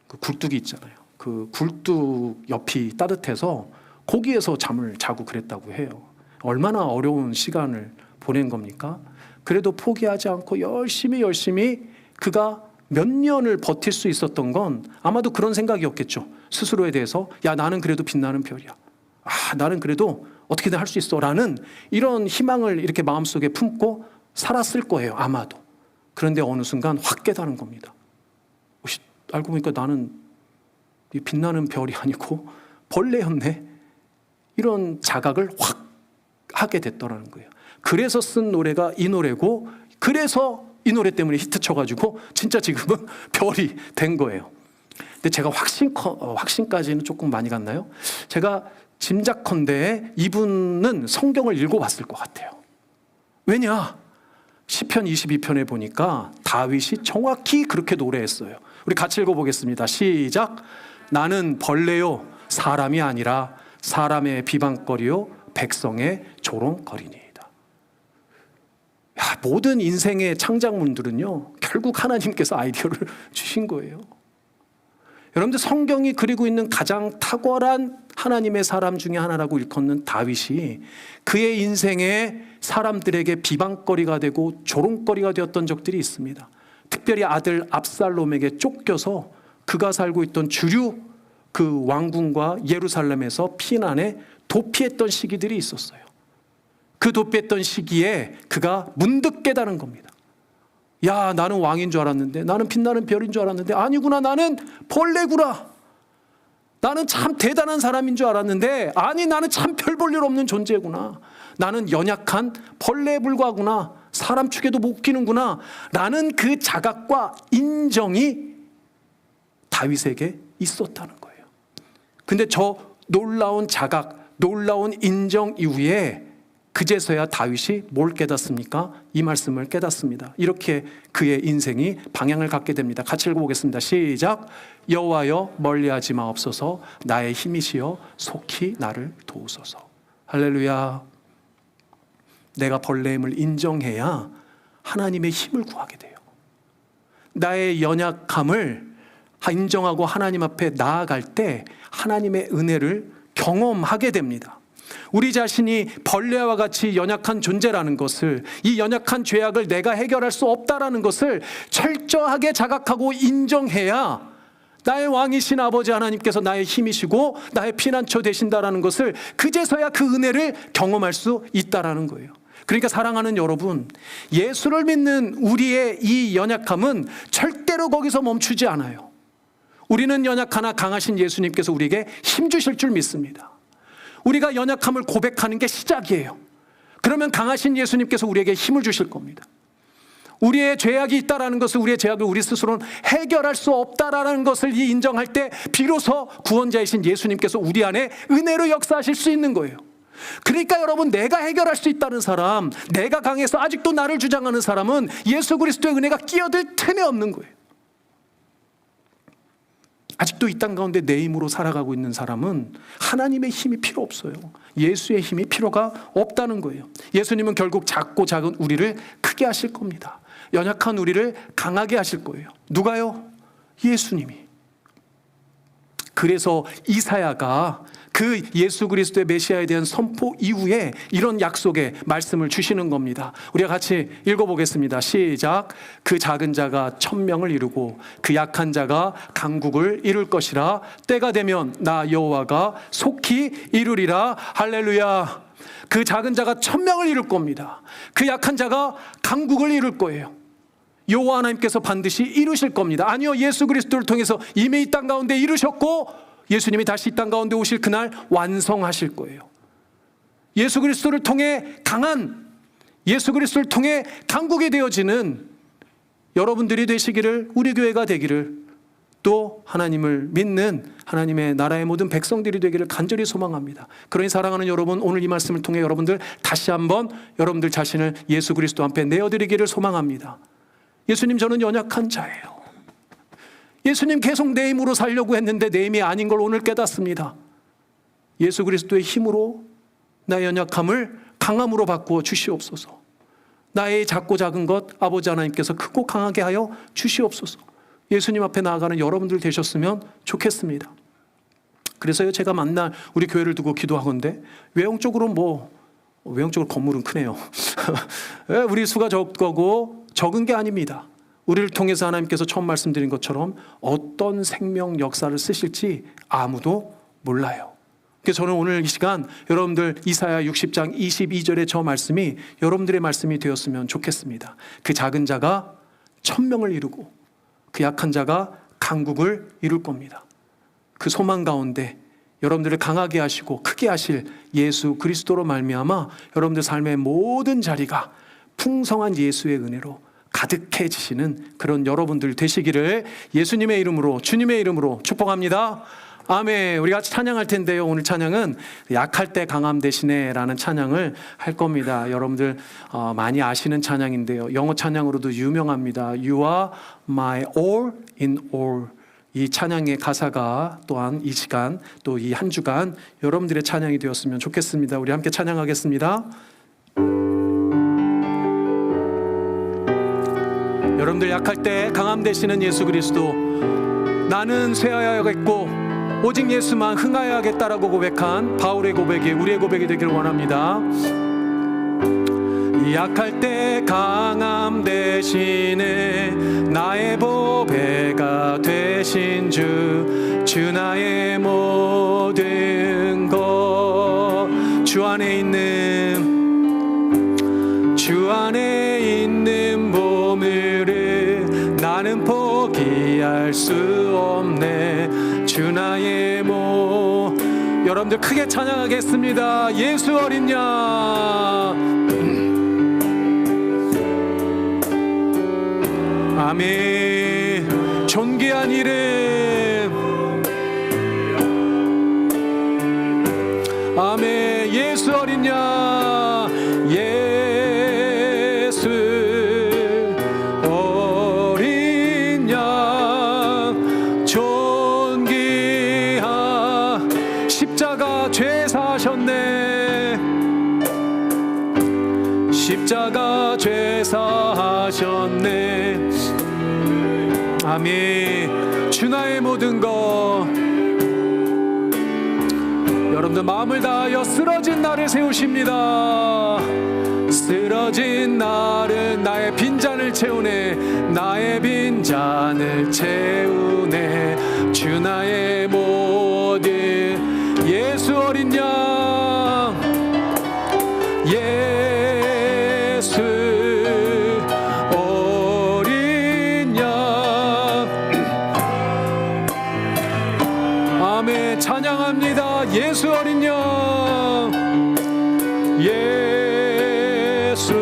그 굴뚝이 있잖아요. 그 굴뚝 옆이 따뜻해서 거기에서 잠을 자고 그랬다고 해요. 얼마나 어려운 시간을 보낸 겁니까? 그래도 포기하지 않고 열심히 그가 몇 년을 버틸 수 있었던 건 아마도 그런 생각이었겠죠. 스스로에 대해서 야, 나는 그래도 빛나는 별이야. 나는 그래도 어떻게든 할 수 있어 라는 이런 희망을 이렇게 마음속에 품고 살았을 거예요, 아마도. 그런데 어느 순간 확 깨달은 겁니다. 알고 보니까 나는 빛나는 별이 아니고 벌레였네. 이런 자각을 확 하게 됐더라는 거예요. 그래서 쓴 노래가 이 노래고, 그래서 이 노래 때문에 히트 쳐가지고 진짜 지금은 별이 된 거예요. 근데 제가 확신까지는 조금 많이 갔나요? 제가 짐작컨대 이분은 성경을 읽어봤을 것 같아요. 왜냐? 시편 22편에 보니까 다윗이 정확히 그렇게 노래했어요. 우리 같이 읽어보겠습니다. 시작. 나는 벌레요, 사람이 아니라 사람의 비방거리요 백성의 조롱거리니이다. 모든 인생의 창작물들은요 결국 하나님께서 아이디어를 주신 거예요. 여러분들 성경이 그리고 있는 가장 탁월한 하나님의 사람 중에 하나라고 일컫는 다윗이 그의 인생에 사람들에게 비방거리가 되고 조롱거리가 되었던 적들이 있습니다. 특별히 아들 압살롬에게 쫓겨서 그가 살고 있던 주류 그 왕궁과 예루살렘에서 피난해 도피했던 시기들이 있었어요. 그 도피했던 시기에 그가 문득 깨달은 겁니다. 야, 나는 왕인 줄 알았는데, 나는 빛나는 별인 줄 알았는데 아니구나, 나는 벌레구나. 나는 참 대단한 사람인 줄 알았는데 아니, 나는 참 별 볼 일 없는 존재구나. 나는 연약한 벌레에 불과하구나. 사람 축에도 못 끼는구나. 라는 그 자각과 인정이 다윗에게 있었다는 거예요. 근데 저 놀라운 자각, 놀라운 인정 이후에 그제서야 다윗이 뭘 깨닫습니까? 이 말씀을 깨닫습니다. 이렇게 그의 인생이 방향을 갖게 됩니다. 같이 읽어보겠습니다. 시작. 여호와여 멀리하지 마옵소서. 나의 힘이시여 속히 나를 도우소서. 할렐루야. 내가 벌레임을 인정해야 하나님의 힘을 구하게 돼요. 나의 연약함을 인정하고 하나님 앞에 나아갈 때 하나님의 은혜를 경험하게 됩니다. 우리 자신이 벌레와 같이 연약한 존재라는 것을, 이 연약한 죄악을 내가 해결할 수 없다라는 것을 철저하게 자각하고 인정해야 나의 왕이신 아버지 하나님께서 나의 힘이시고 나의 피난처 되신다라는 것을 그제서야 그 은혜를 경험할 수 있다라는 거예요. 그러니까 사랑하는 여러분, 예수를 믿는 우리의 이 연약함은 절대로 거기서 멈추지 않아요. 우리는 연약하나 강하신 예수님께서 우리에게 힘 주실 줄 믿습니다. 우리가 연약함을 고백하는 게 시작이에요. 그러면 강하신 예수님께서 우리에게 힘을 주실 겁니다. 우리의 죄악이 있다라는 것을, 우리의 죄악을 우리 스스로는 해결할 수 없다라는 것을 인정할 때 비로소 구원자이신 예수님께서 우리 안에 은혜로 역사하실 수 있는 거예요. 그러니까 여러분, 내가 해결할 수 있다는 사람, 내가 강해서 아직도 나를 주장하는 사람은 예수 그리스도의 은혜가 끼어들 틈이 없는 거예요. 아직도 이 땅 가운데 내 힘으로 살아가고 있는 사람은 하나님의 힘이 필요 없어요. 예수의 힘이 필요가 없다는 거예요. 예수님은 결국 작고 작은 우리를 크게 하실 겁니다. 연약한 우리를 강하게 하실 거예요. 누가요? 예수님이. 그래서 이사야가 그 예수 그리스도의 메시아에 대한 선포 이후에 이런 약속의 말씀을 주시는 겁니다. 우리가 같이 읽어보겠습니다. 시작. 그 작은 자가 1000명을 이루고 그 약한 자가 강국을 이룰 것이라. 때가 되면 나 여호와가 속히 이루리라. 할렐루야. 그 작은 자가 1000명을 이룰 겁니다. 그 약한 자가 강국을 이룰 거예요. 여호와 하나님께서 반드시 이루실 겁니다. 아니요, 예수 그리스도를 통해서 이미 이 땅 가운데 이루셨고 예수님이 다시 이 땅 가운데 오실 그날 완성하실 거예요. 예수 그리스도를 통해 강한, 예수 그리스도를 통해 강국이 되어지는 여러분들이 되시기를, 우리 교회가 되기를, 또 하나님을 믿는 하나님의 나라의 모든 백성들이 되기를 간절히 소망합니다. 그러니 사랑하는 여러분, 오늘 이 말씀을 통해 여러분들 다시 한번 여러분들 자신을 예수 그리스도 앞에 내어드리기를 소망합니다. 예수님, 저는 연약한 자예요. 예수님, 계속 내 힘으로 살려고 했는데 내 힘이 아닌 걸 오늘 깨닫습니다. 예수 그리스도의 힘으로 나의 연약함을 강함으로 바꾸어 주시옵소서. 나의 작고 작은 것 아버지 하나님께서 크고 강하게 하여 주시옵소서. 예수님 앞에 나아가는 여러분들 되셨으면 좋겠습니다. 그래서요, 제가 만날 우리 교회를 두고 기도하건대 외형적으로 건물은 크네요. 우리 수가 적고 적은 게 아닙니다. 우리를 통해서 하나님께서 처음 말씀드린 것처럼 어떤 생명 역사를 쓰실지 아무도 몰라요. 그래서 저는 오늘 이 시간 여러분들 이사야 60장 22절의 저 말씀이 여러분들의 말씀이 되었으면 좋겠습니다. 그 작은 자가 1000명을 이루고 그 약한 자가 강국을 이룰 겁니다. 그 소망 가운데 여러분들을 강하게 하시고 크게 하실 예수 그리스도로 말미암아 여러분들 삶의 모든 자리가 풍성한 예수의 은혜로 가득해지시는 그런 여러분들 되시기를 예수님의 이름으로, 주님의 이름으로 축복합니다. 아멘. 우리 같이 찬양할 텐데요. 오늘 찬양은 약할 때 강함 대신에 라는 찬양을 할 겁니다. 여러분들 많이 아시는 찬양인데요. 영어 찬양으로도 유명합니다. You are my all in all. 이 찬양의 가사가 또한 이 시간 또 이 한 주간 여러분들의 찬양이 되었으면 좋겠습니다. 우리 함께 찬양하겠습니다. 여러분들 약할 때 강함 되시는 예수 그리스도, 나는 쇠하여야겠고 오직 예수만 흥하여야겠다라고 고백한 바울의 고백이 우리의 고백이 되기를 원합니다. 약할 때 강함 대신에 나의 보배가 되신 주 나의 모든 것, 주 안에 있는 보물을 나는 포기할 수 없네. 주 나의 여러분들 크게 찬양하겠습니다. 예수 어린 양. 아멘. 존귀한 이름. 아멘. 예수 어린 양. 예수 어린 양. 존귀한 십자가 죄 사하셨네. 십자가 죄 사하셨네. 아멘. 주 나의 모든 것. 여러분들 마음을 다하여 쓰러진 나를 세우십니다. 쓰러진 나를 나의 빈잔을 채우네. 나의 빈잔을 채우네. 주 나의 모든 예수 어린 양. 예수 찬양합니다. 예수 어린 양. 예수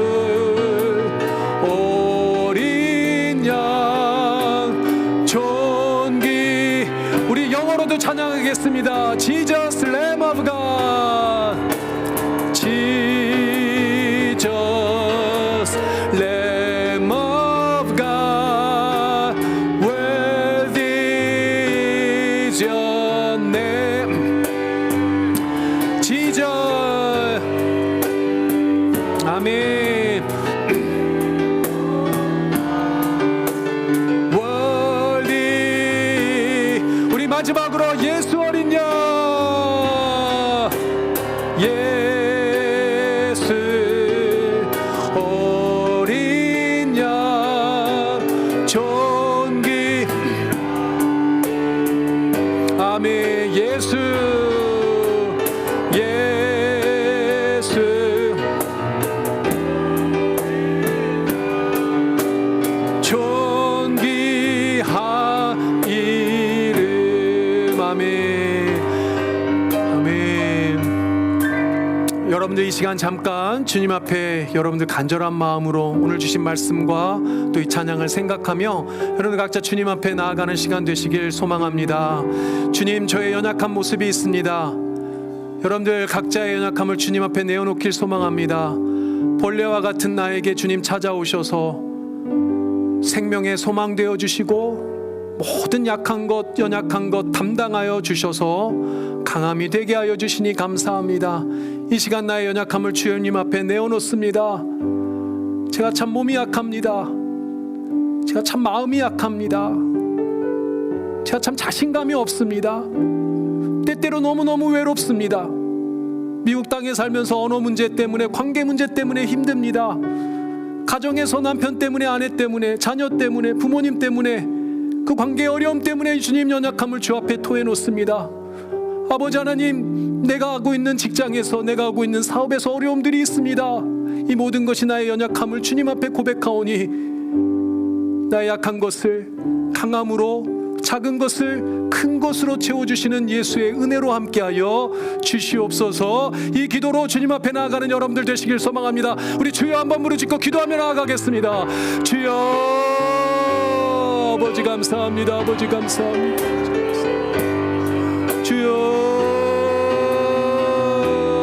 어린 양. 존귀. 우리 영어로도 찬양하겠습니다. Jesus Lamb of God. Jesus Lamb of God. Worthy is your name. Jesus. 아멘. Worthy. 우리 마지막으로 예수 어린 양. 예수 어린 양. 존귀. 아멘. 예수. 존귀한 이름. 아멘. 아멘. 여러분들 이 시간 잠깐 주님 앞에 여러분들 간절한 마음으로 오늘 주신 말씀과 또 이 찬양을 생각하며 여러분들 각자 주님 앞에 나아가는 시간 되시길 소망합니다. 주님, 저의 연약한 모습이 있습니다. 여러분들 각자의 연약함을 주님 앞에 내어놓길 소망합니다. 벌레와 같은 나에게 주님 찾아오셔서 생명의 소망 되어 주시고 모든 약한 것, 연약한 것 담당하여 주셔서 강함이 되게 하여 주시니 감사합니다. 이 시간 나의 연약함을 주님 앞에 내어놓습니다. 제가 참 몸이 약합니다. 제가 참 마음이 약합니다. 제가 참 자신감이 없습니다. 때때로 너무너무 외롭습니다. 미국 땅에 살면서 언어 문제 때문에, 관계 문제 때문에 힘듭니다. 가정에서 남편 때문에, 아내 때문에, 자녀 때문에, 부모님 때문에, 그 관계의 어려움 때문에 주님 연약함을 주 앞에 토해놓습니다. 아버지 하나님, 내가 하고 있는 직장에서, 내가 하고 있는 사업에서 어려움들이 있습니다. 이 모든 것이 나의 연약함을 주님 앞에 고백하오니 나의 약한 것을 강함으로, 작은 것을 큰 것으로 채워주시는 예수의 은혜로 함께하여 주시옵소서. 이 기도로 주님 앞에 나아가는 여러분들 되시길 소망합니다. 우리 주여 한번 부르짖고 기도하며 나아가겠습니다. 주여, 아버지 감사합니다. 아버지 감사합니다. 주여,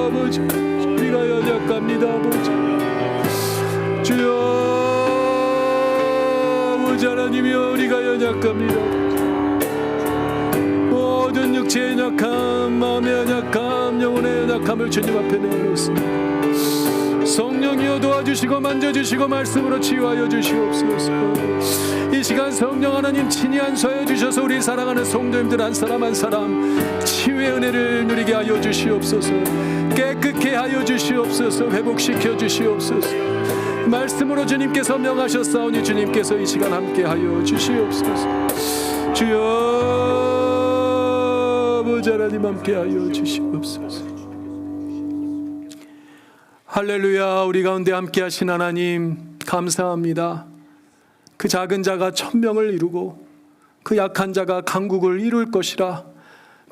아버지 우리가 연약합니다. 아버지 주여, 아버지 하나님이여, 우리가 연약합니다. 모든 육체의 연약함, 마음의 연약함, 영혼의 연약함을 주님 앞에 내어놓습니다. 성령이여 도와주시고 만져주시고 말씀으로 치유하여 주시옵소서. 이 시간 성령 하나님 친히 안수하여 주셔서 우리 사랑하는 성도님들 한 사람 한 사람 치유의 은혜를 누리게 하여 주시옵소서. 깨끗게 하여 주시옵소서. 회복시켜 주시옵소서. 말씀으로 주님께서 명하셨사오니 주님께서 이 시간 함께 하여 주시옵소서. 주여 아버지 하나님 함께 하여 주시옵소서. 할렐루야. 우리 가운데 함께 하신 하나님 감사합니다. 그 작은 자가 1000명을 이루고 그 약한 자가 강국을 이룰 것이라.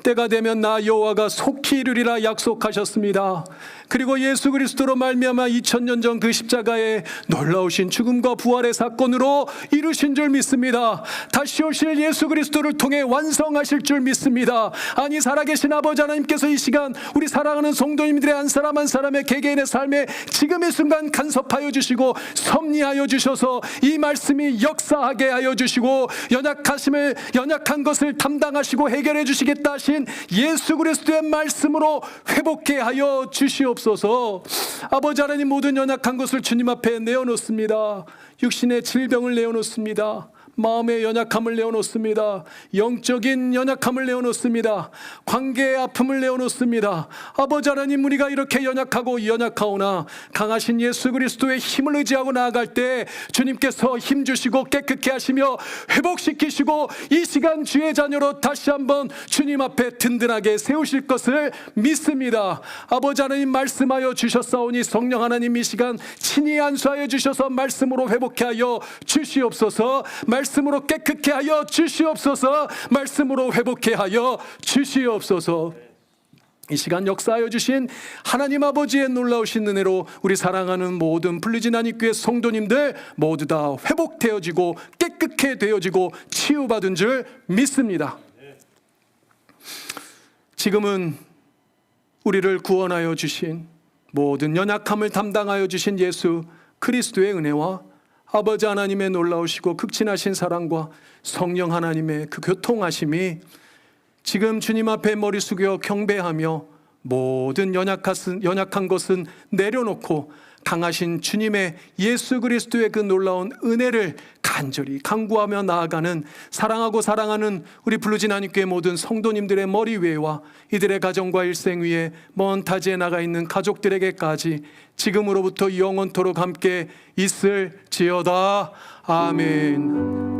때가 되면 나 여호와가 속히 이루리라 약속하셨습니다. 그리고 예수 그리스도로 말미암아 2000년 전 그 십자가의 놀라우신 죽음과 부활의 사건으로 이루신 줄 믿습니다. 다시 오실 예수 그리스도를 통해 완성하실 줄 믿습니다. 아니 살아계신 아버지 하나님께서 이 시간 우리 사랑하는 성도님들의 한 사람 한 사람의 개개인의 삶에 지금 이 순간 간섭하여 주시고 섭리하여 주셔서 이 말씀이 역사하게 하여 주시고 연약한 것을 담당하시고 해결해 주시겠다 하신 예수 그리스도의 말씀으로 회복해 하여 주시옵소서. 아버지 하나님 모든 연약한 것을 주님 앞에 내어놓습니다. 육신의 질병을 내어놓습니다. 마음의 연약함을 내어놓습니다. 영적인 연약함을 내어놓습니다. 관계의 아픔을 내어놓습니다. 아버지 하나님 우리가 이렇게 연약하오나 강하신 예수 그리스도의 힘을 의지하고 나아갈 때 주님께서 힘주시고 깨끗게 하시며 회복시키시고 이 시간 주의 자녀로 다시 한번 주님 앞에 든든하게 세우실 것을 믿습니다. 아버지 하나님 말씀하여 주셨사오니 성령 하나님 이 시간 친히 안수하여 주셔서 말씀으로 회복해 하여 주시옵소서. 말씀으로 깨끗게 하여 주시옵소서. 말씀으로 회복해 하여 주시옵소서. 이 시간 역사하여 주신 하나님 아버지의 놀라우신 은혜로 우리 사랑하는 모든 풀리진 안익교회 성도님들 모두 다 회복되어지고 깨끗해 되어지고 치유받은 줄 믿습니다. 지금은 우리를 구원하여 주신 모든 연약함을 담당하여 주신 예수 그리스도의 은혜와 아버지 하나님의 놀라우시고 극진하신 사랑과 성령 하나님의 그 교통하심이 지금 주님 앞에 머리 숙여 경배하며 모든 연약한 것은 내려놓고 강하신 주님의 예수 그리스도의 그 놀라운 은혜를 간절히 간구하며 나아가는 사랑하고 사랑하는 우리 블루진 한인교회 모든 성도님들의 머리 위에와 이들의 가정과 일생 위에 먼 타지에 나가 있는 가족들에게까지 지금으로부터 영원토록 함께 있을지어다. 아멘.